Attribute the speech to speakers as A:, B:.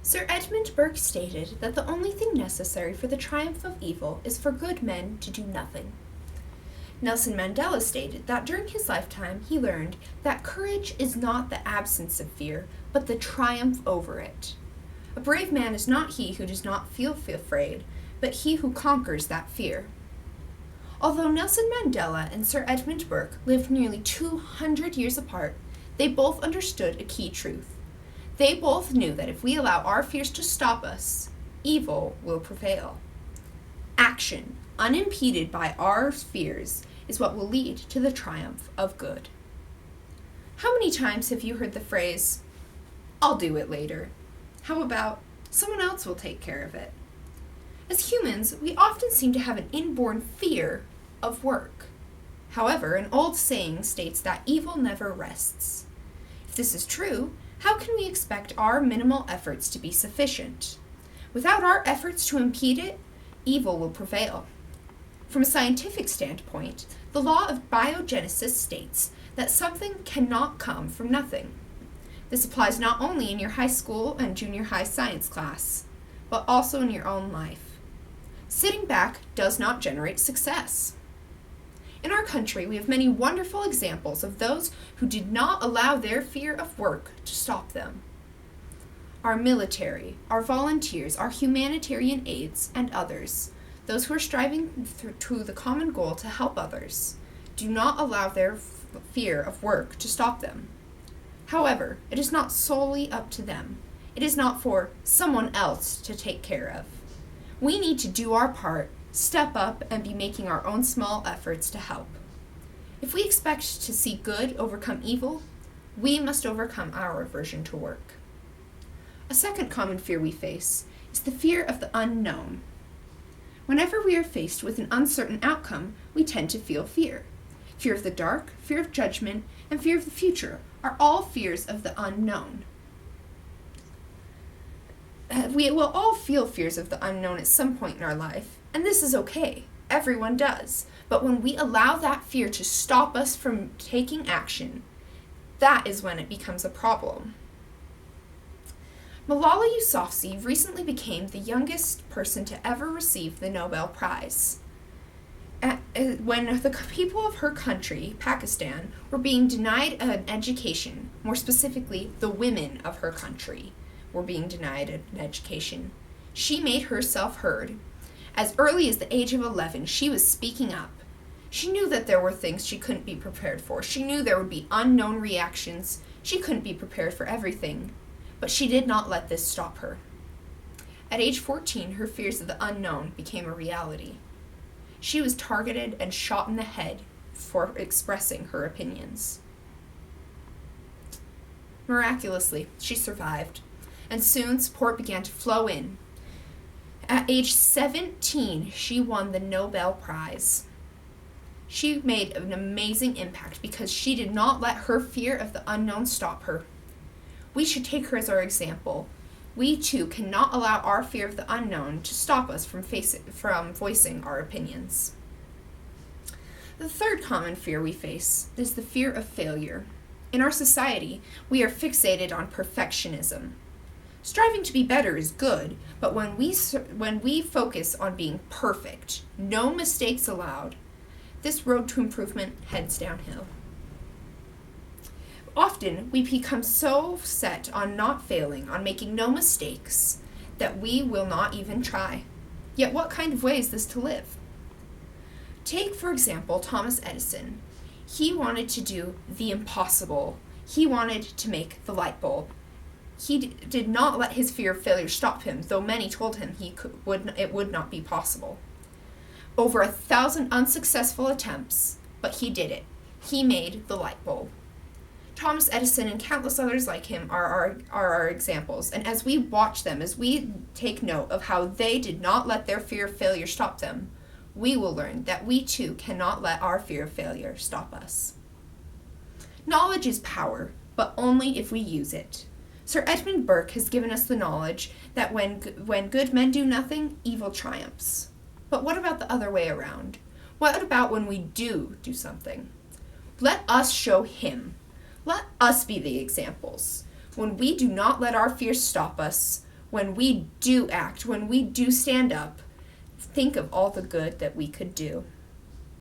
A: Sir Edmund Burke stated that the only thing necessary for the triumph of evil is for good men to do nothing. Nelson Mandela stated that during his lifetime he learned that courage is not the absence of fear, but the triumph over it. A brave man is not he who does not feel afraid, but he who conquers that fear. Although Nelson Mandela and Sir Edmund Burke lived nearly 200 years apart, they both understood a key truth. They both knew that if we allow our fears to stop us, evil will prevail. Action, unimpeded by our fears, is what will lead to the triumph of good. How many times have you heard the phrase, "I'll do it later"? How about, "Someone else will take care of it"? As humans, we often seem to have an inborn fear of work. However, an old saying states that evil never rests. If this is true, how can we expect our minimal efforts to be sufficient? Without our efforts to impede it, evil will prevail. From a scientific standpoint, the law of biogenesis states that something cannot come from nothing. This applies not only in your high school and junior high science class, but also in your own life. Sitting back does not generate success. In our country, we have many wonderful examples of those who did not allow their fear of work to stop them. Our military, our volunteers, our humanitarian aides, and others, those who are striving to the common goal to help others, do not allow their fear of work to stop them. However, it is not solely up to them. It is not for someone else to take care of. We need to do our part, step up, and be making our own small efforts to help. If we expect to see good overcome evil, we must overcome our aversion to work. A second common fear we face is the fear of the unknown. Whenever we are faced with an uncertain outcome, we tend to feel fear. Fear of the dark, fear of judgment, and fear of the future are all fears of the unknown. We will all feel fears of the unknown at some point in our life, and this is okay. Everyone does. But when we allow that fear to stop us from taking action, that is when it becomes a problem. Malala Yousafzai recently became the youngest person to ever receive the Nobel Prize. When the people of her country, Pakistan, were being denied an education, more specifically, the women of her country were being denied an education, she made herself heard. As early as the age of 11, she was speaking up. She knew that there were things she couldn't be prepared for. She knew there would be unknown reactions. She couldn't be prepared for everything. But she did not let this stop her. At age 14, her fears of the unknown became a reality. She was targeted and shot in the head for expressing her opinions. Miraculously, she survived, and soon support began to flow in. At age 17, she won the Nobel Prize. She made an amazing impact because she did not let her fear of the unknown stop her. We should take her as our example. We too cannot allow our fear of the unknown to stop us from voicing our opinions. The third common fear we face is the fear of failure. In our society, we are fixated on perfectionism. Striving to be better is good, but when we focus on being perfect, no mistakes allowed, this road to improvement heads downhill. Often, we become so set on not failing, on making no mistakes, that we will not even try. Yet what kind of way is this to live? Take, for example, Thomas Edison. He wanted to do the impossible. He wanted to make the light bulb. He did not let his fear of failure stop him, though many told him it would not be possible. Over 1,000 unsuccessful attempts, but he did it. He made the light bulb. Thomas Edison and countless others like him are our examples, and as we watch them, as we take note of how they did not let their fear of failure stop them, we will learn that we too cannot let our fear of failure stop us. Knowledge is power, but only if we use it. Sir Edmund Burke has given us the knowledge that when good men do nothing, evil triumphs. But what about the other way around? What about when we do something? Let us show him. Let us be the examples. When we do not let our fears stop us, when we do act, when we do stand up, think of all the good that we could do.